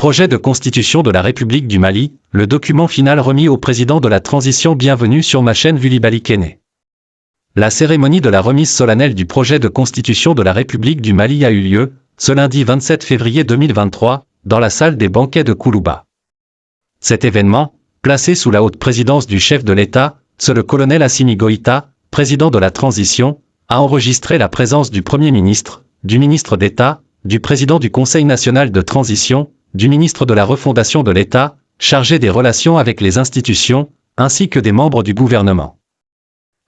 Projet de constitution de la République du Mali, le document final remis au président de la transition. Bienvenue sur ma chaîne Vulibali Kene. La cérémonie de la remise solennelle du projet de constitution de la République du Mali a eu lieu, ce lundi 27 février 2023, dans la salle des banquets de Koulouba. Cet événement, placé sous la haute présidence du chef de l'État, le colonel Assimi Goïta, président de la transition, a enregistré la présence du Premier ministre, du ministre d'État, du président du Conseil national de transition, du ministre de la refondation de l'État, chargé des relations avec les institutions, ainsi que des membres du gouvernement.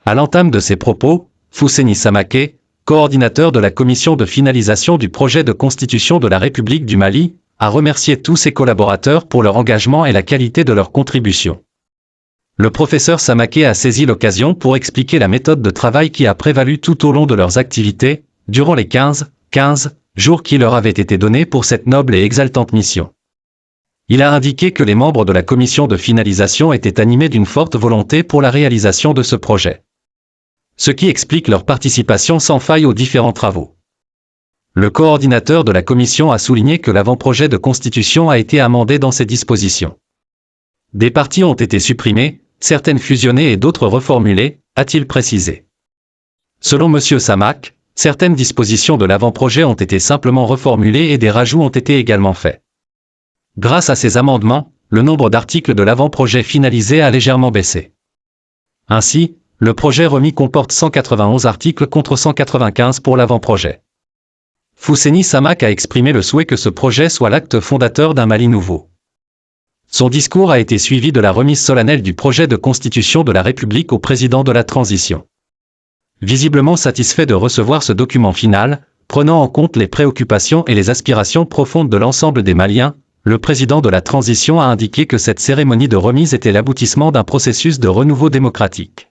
À l'entame de ses propos, Fousseni Samaké, coordinateur de la commission de finalisation du projet de constitution de la République du Mali, a remercié tous ses collaborateurs pour leur engagement et la qualité de leur contribution. Le professeur Samaké a saisi l'occasion pour expliquer la méthode de travail qui a prévalu tout au long de leurs activités, durant les 15 jours qui leur avaient été donnés pour cette noble et exaltante mission. Il a indiqué que les membres de la commission de finalisation étaient animés d'une forte volonté pour la réalisation de ce projet. Ce qui explique leur participation sans faille aux différents travaux. Le coordinateur de la commission a souligné que l'avant-projet de constitution a été amendé dans ses dispositions. Des parties ont été supprimées, certaines fusionnées et d'autres reformulées, a-t-il précisé. Selon M. Samak, certaines dispositions de l'avant-projet ont été simplement reformulées et des rajouts ont été également faits. Grâce à ces amendements, le nombre d'articles de l'avant-projet finalisé a légèrement baissé. Ainsi, le projet remis comporte 191 articles contre 195 pour l'avant-projet. Fousseni Samak a exprimé le souhait que ce projet soit l'acte fondateur d'un Mali nouveau. Son discours a été suivi de la remise solennelle du projet de constitution de la République au président de la transition. Visiblement satisfait de recevoir ce document final, prenant en compte les préoccupations et les aspirations profondes de l'ensemble des Maliens, le président de la transition a indiqué que cette cérémonie de remise était l'aboutissement d'un processus de renouveau démocratique.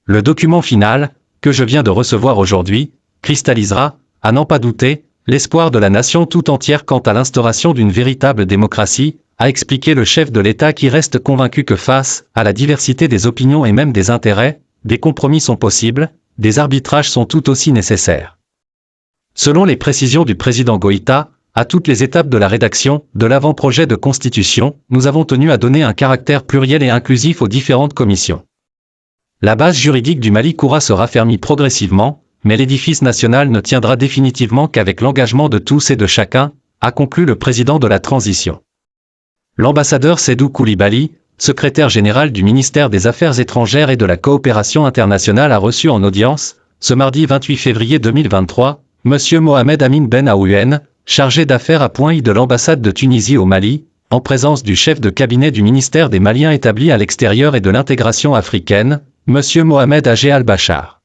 Le document final, que je viens de recevoir aujourd'hui, cristallisera, à n'en pas douter, l'espoir de la nation tout entière quant à l'instauration d'une véritable démocratie, a expliqué le chef de l'État qui reste convaincu que face à la diversité des opinions et même des intérêts, des compromis sont possibles, des arbitrages sont tout aussi nécessaires. Selon les précisions du président Goïta, à toutes les étapes de la rédaction de l'avant-projet de constitution, nous avons tenu à donner un caractère pluriel et inclusif aux différentes commissions. La base juridique du Mali pourra se raffermir progressivement, mais l'édifice national ne tiendra définitivement qu'avec l'engagement de tous et de chacun, a conclu le président de la transition. L'ambassadeur Seydou Koulibaly, secrétaire général du ministère des Affaires étrangères et de la coopération internationale, a reçu en audience, ce mardi 28 février 2023, M. Mohamed Amin Ben Aouen, chargé d'affaires à Point-I de l'ambassade de Tunisie au Mali, en présence du chef de cabinet du ministère des Maliens établis à l'extérieur et de l'intégration africaine, M. Mohamed Agé Al-Bachar.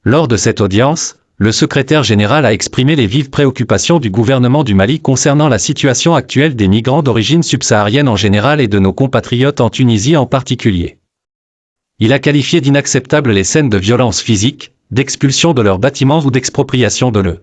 Lors de cette audience, le secrétaire général a exprimé les vives préoccupations du gouvernement du Mali concernant la situation actuelle des migrants d'origine subsaharienne en général et de nos compatriotes en Tunisie en particulier. Il a qualifié d'inacceptables les scènes de violence physique, d'expulsion de leurs bâtiments ou d'expropriation de leurs